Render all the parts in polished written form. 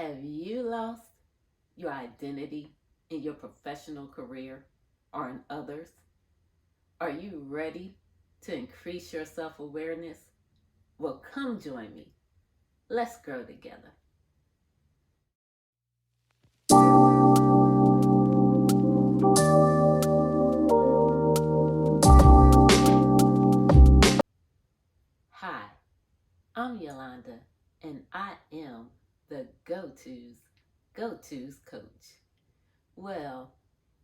Have you lost your identity in your professional career or in others? Are you ready to increase your self-awareness? Well, come join me. Let's grow together. Hi, I'm Yolanda, and I am the Go-To's coach. Well,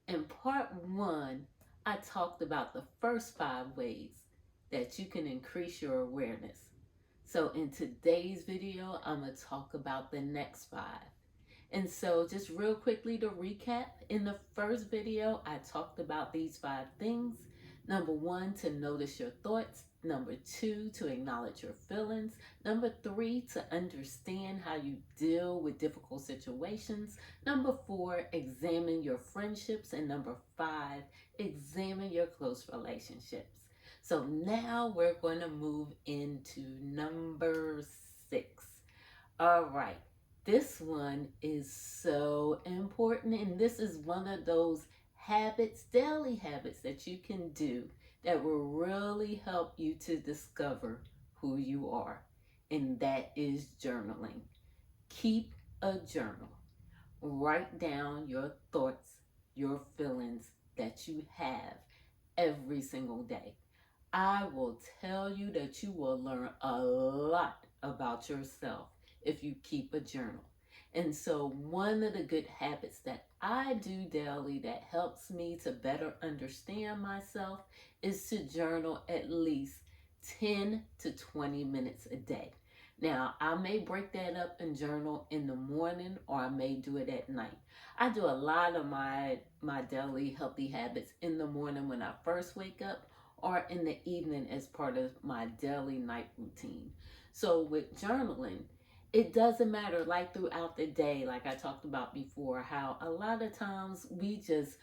in part one, I talked about the first 5 ways that you can increase your awareness. So in today's video, I'm going to talk about the next 5. And so just real quickly to recap, in the first video, I talked about these 5 things. Number 1, to notice your thoughts. Number 2, to acknowledge your feelings. Number 3, to understand how you deal with difficult situations. Number 4, examine your friendships. And number 5, examine your close relationships. So now we're going to move into number 6. All right. This one is so important, and this is one of those habits, daily habits that you can do that will really help you to discover who you are, and that is journaling. Keep a journal. Write down your thoughts, your feelings that you have every single day. I will tell you that you will learn a lot about yourself if you keep a journal. And so one of the good habits that I do daily that helps me to better understand myself is to journal at least 10 to 20 minutes a day. Now, I may break that up and journal in the morning, or I may do it at night. I do a lot of my daily healthy habits in the morning when I first wake up, or in the evening as part of my daily night routine. So with journaling, it doesn't matter, like throughout the day, like I talked about before, how a lot of times we just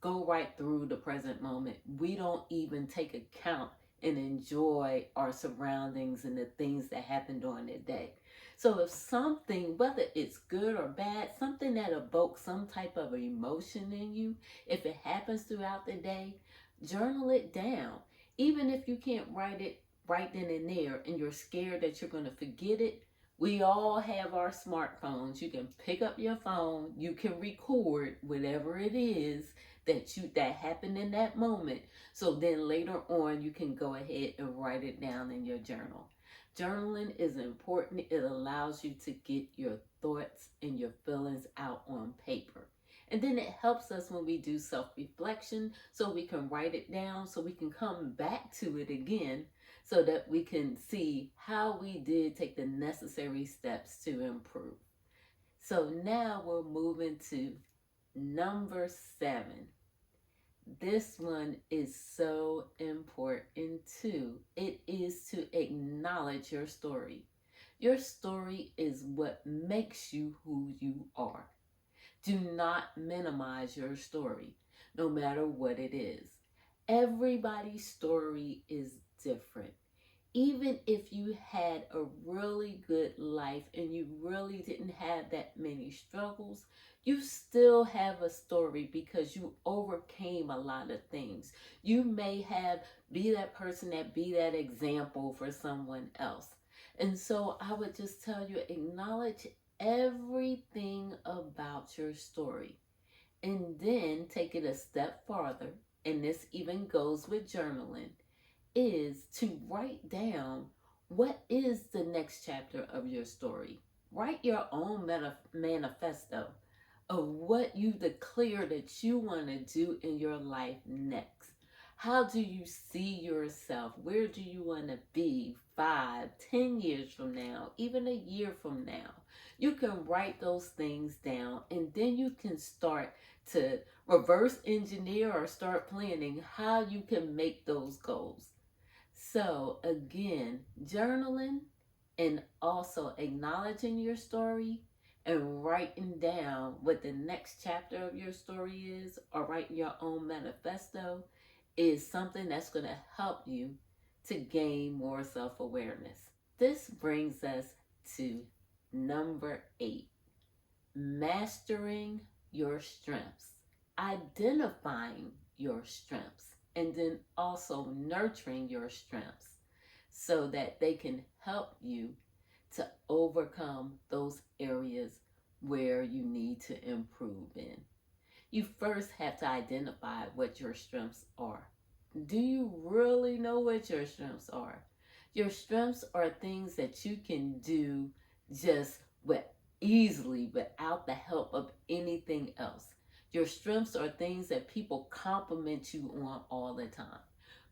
go right through the present moment. We don't even take account and enjoy our surroundings and the things that happen during the day. So if something, whether it's good or bad, something that evokes some type of emotion in you, if it happens throughout the day, journal it down. Even if you can't write it right then and there and you're scared that you're going to forget it, we all have our smartphones. You can pick up your phone, you can record whatever it is that happened in that moment. So then later on you can go ahead and write it down in your journal. Journaling is important. It allows you to get your thoughts and your feelings out on paper. And then it helps us when we do self-reflection, so we can write it down, so we can come back to it again, so that we can see how we did take the necessary steps to improve. So now we're moving to number 7. This one is so important too. It is to acknowledge your story. Your story is what makes you who you are. Do not minimize your story, no matter what it is. Everybody's story is different. Even if you had a really good life and you really didn't have that many struggles, you still have a story because you overcame a lot of things. You may be that person that be that example for someone else. And so I would just tell you, acknowledge everything about your story. And then take it a step farther, and this even goes with journaling, is to write down what is the next chapter of your story. Write your own manifesto of what you declare that you want to do in your life next. How do you see yourself? Where do you want to be 5, 10 years from now, even a year from now? You can write those things down, and then you can start to reverse engineer or start planning how you can make those goals. So again, journaling and also acknowledging your story and writing down what the next chapter of your story is, or writing your own manifesto, is something that's going to help you to gain more self-awareness. This brings us to number 8. mastering your strengths, identifying your strengths, and then also nurturing your strengths so that they can help you to overcome those areas where you need to improve in. You first have to identify what your strengths are. Do you really know what your strengths are? Your strengths are things that you can do just with easily without the help of anything else. Your strengths are things that people compliment you on all the time.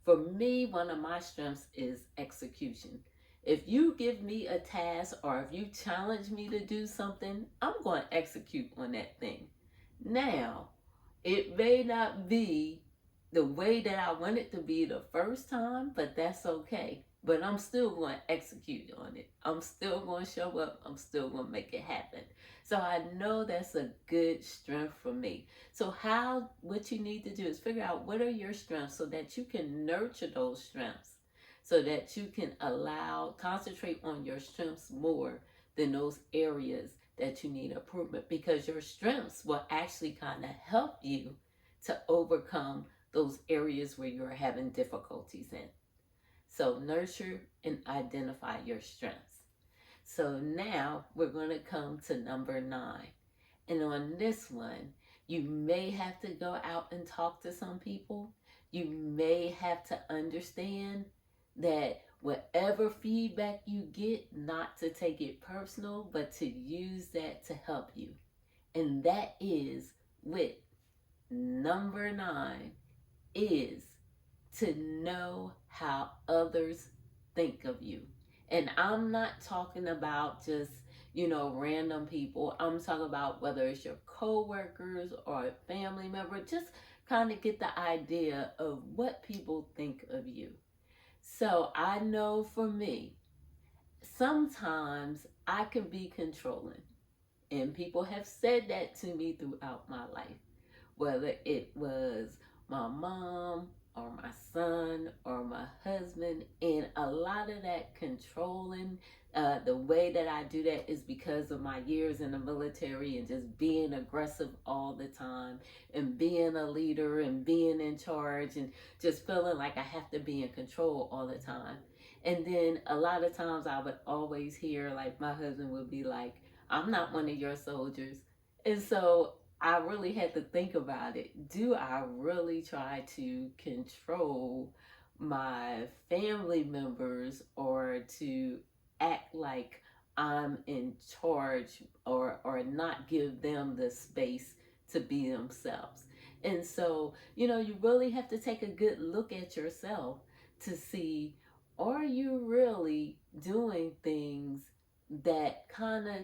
For me, one of my strengths is execution. If you give me a task or if you challenge me to do something, I'm going to execute on that thing. Now, it may not be the way that I want it to be the first time, but that's okay. But I'm still going to execute on it. I'm still going to show up. I'm still going to make it happen. So I know that's a good strength for me. So what you need to do is figure out what are your strengths so that you can nurture those strengths, so that you can concentrate on your strengths more than those areas that you need improvement, because your strengths will actually kind of help you to overcome those areas where you're having difficulties in. So nurture and identify your strengths. So now we're going to come to number 9. And on this one, you may have to go out and talk to some people. You may have to understand that whatever feedback you get, not to take it personal, but to use that to help you. And that is with number 9 is to know how others think of you. And I'm not talking about just, random people. I'm talking about whether it's your coworkers or a family member. Just kind of get the idea of what people think of you. So I know for me, sometimes I can be controlling. And people have said that to me throughout my life, whether it was my mom or my son or my husband. And a lot of that controlling, the way that I do that is because of my years in the military and just being aggressive all the time and being a leader and being in charge and just feeling like I have to be in control all the time. And then a lot of times I would always hear, like, my husband would be like, I'm not one of your soldiers. And so I really had to think about it. Do I really try to control my family members or to act like I'm in charge, or not give them the space to be themselves? And so, you really have to take a good look at yourself to see, are you really doing things that kind of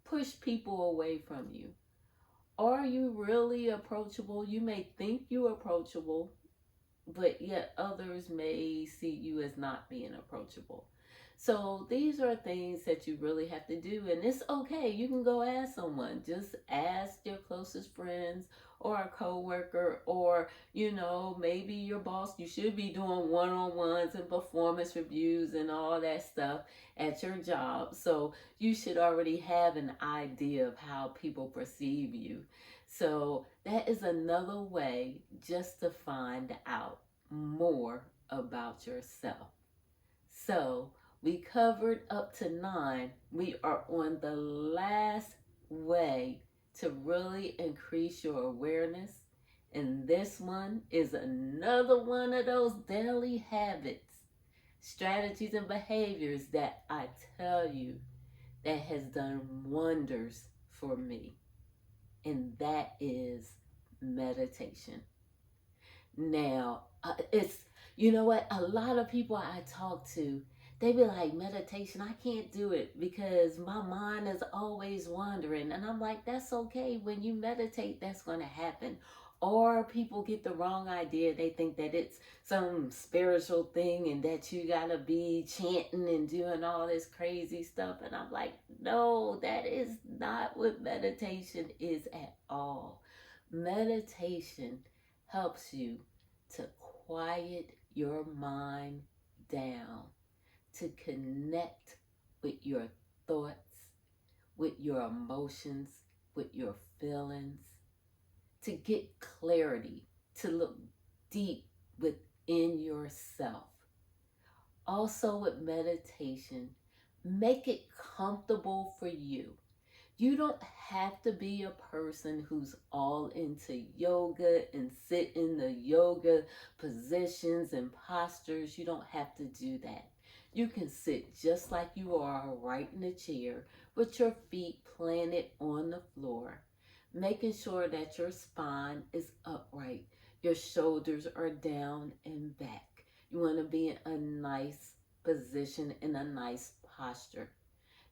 push people away from you? Are you really approachable? You may think you're approachable, but yet others may see you as not being approachable. So these are things that you really have to do, and it's okay. You can go ask someone. Just ask your closest friends or a coworker, or maybe your boss. You should be doing one-on-ones and performance reviews and all that stuff at your job. So you should already have an idea of how people perceive you. So that is another way just to find out more about yourself. So we covered up to 9. We are on the last way to really increase your awareness. And this one is another one of those daily habits, strategies, and behaviors that I tell you that has done wonders for me. And that is meditation. Now, a lot of people I talk to, they be like, meditation, I can't do it because my mind is always wandering. And I'm like, that's okay. When you meditate, that's going to happen. Or people get the wrong idea. They think that it's some spiritual thing and that you got to be chanting and doing all this crazy stuff. And I'm like, no, that is not what meditation is at all. Meditation helps you to quiet your mind down, to connect with your thoughts, with your emotions, with your feelings, to get clarity, to look deep within yourself. Also, with meditation, make it comfortable for you. You don't have to be a person who's all into yoga and sit in the yoga positions and postures. You don't have to do that. You can sit just like you are, right in a chair, with your feet planted on the floor, making sure that your spine is upright, your shoulders are down and back. You want to be in a nice position, in a nice posture.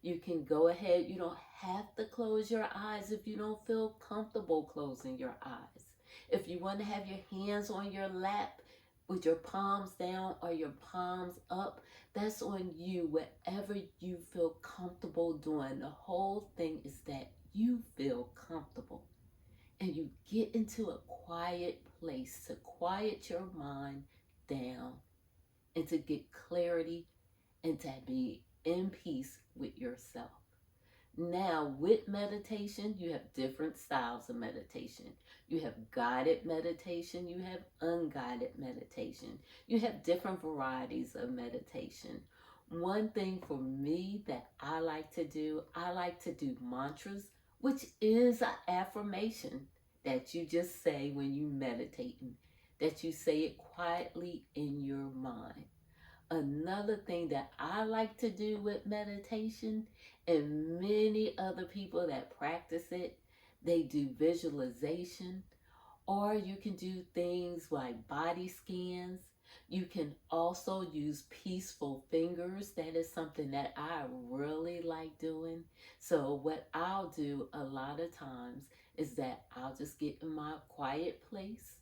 You can go ahead. You don't have to close your eyes if you don't feel comfortable closing your eyes. If you want to have your hands on your lap with your palms down or your palms up, that's on you. Whatever you feel comfortable doing, the whole thing is that you feel comfortable. And you get into a quiet place to quiet your mind down and to get clarity and to be in peace with yourself. Now, with meditation, you have different styles of meditation. You have guided meditation, you have unguided meditation. You have different varieties of meditation. One thing for me that I like to do mantras, which is an affirmation that you just say when you meditating, that you say it quietly in your mind. Another thing that I like to do with meditation, and many other people that practice it, they do visualization, or you can do things like body scans. You can also use peaceful fingers. That is something that I really like doing. So what I'll do a lot of times is that I'll just get in my quiet place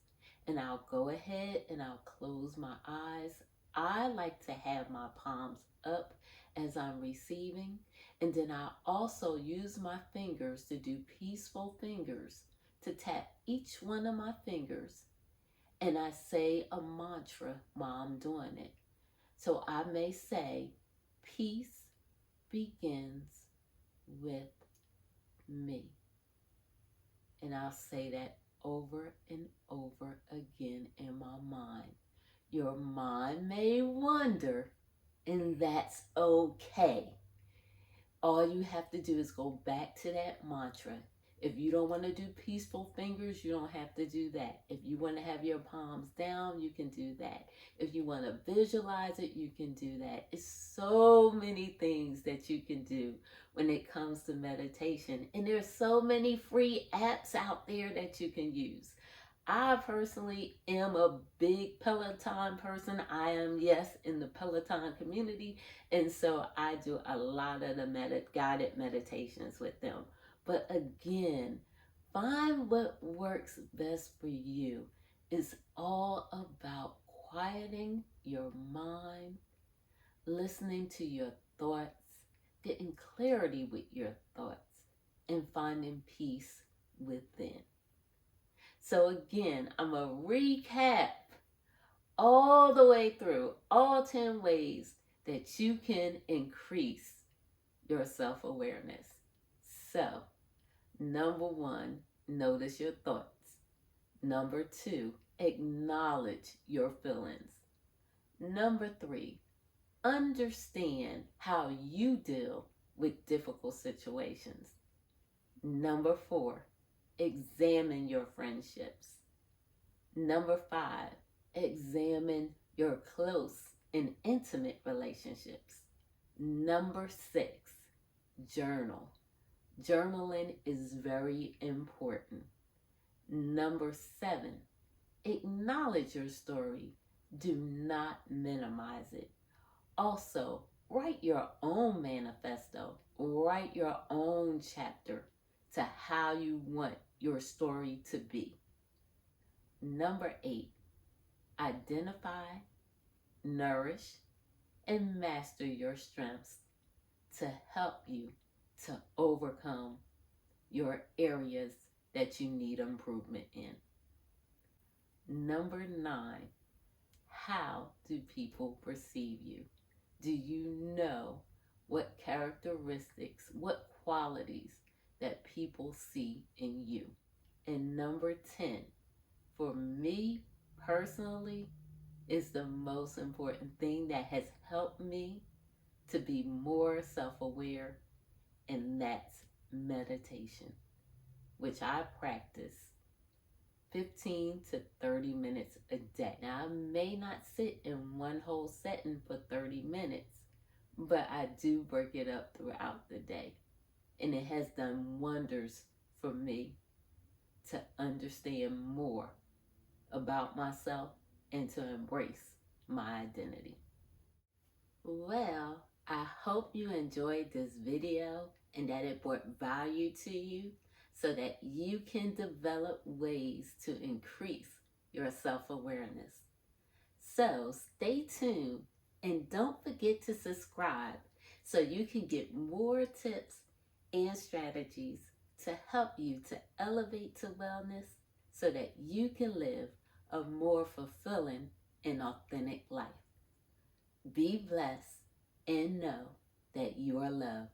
and I'll go ahead and I'll close my eyes. I like to have my palms up as I'm receiving, and then I also use my fingers to do peaceful fingers, to tap each one of my fingers, and I say a mantra while I'm doing it. So I may say, peace begins with me. And I'll say that over and over again in my mind. Your mind may wander, and that's okay. All you have to do is go back to that mantra. If you don't want to do peaceful fingers, you don't have to do that. If you want to have your palms down, you can do that. If you want to visualize it, you can do that. It's so many things that you can do when it comes to meditation. And there's so many free apps out there that you can use. I personally am a big Peloton person. I am, yes, in the Peloton community. And so I do a lot of the guided meditations with them. But again, find what works best for you. It's all about quieting your mind, listening to your thoughts, getting clarity with your thoughts, and finding peace within. So again, I'm going to recap all the way through all 10 ways that you can increase your self-awareness. So, number 1, notice your thoughts. Number 2, acknowledge your feelings. Number 3, understand how you deal with difficult situations. Number 4, examine your friendships. Number 5, examine your close and intimate relationships. Number 6, journal. Journaling is very important. Number 7, acknowledge your story. Do not minimize it. Also, write your own manifesto. Write your own chapter to how you want your story to be. Number 8, identify, nourish, and master your strengths to help you to overcome your areas that you need improvement in. Number 9, how do people perceive you? Do you know what characteristics, what qualities that people see in you. And number 10, for me personally, is the most important thing that has helped me to be more self aware, and that's meditation, which I practice 15 to 30 minutes a day. Now, I may not sit in one whole setting for 30 minutes, but I do break it up throughout the day. And it has done wonders for me to understand more about myself and to embrace my identity. Well, I hope you enjoyed this video and that it brought value to you so that you can develop ways to increase your self-awareness. So stay tuned and don't forget to subscribe so you can get more tips and strategies to help you to elevate to wellness so that you can live a more fulfilling and authentic life. Be blessed and know that you are loved.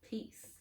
Peace.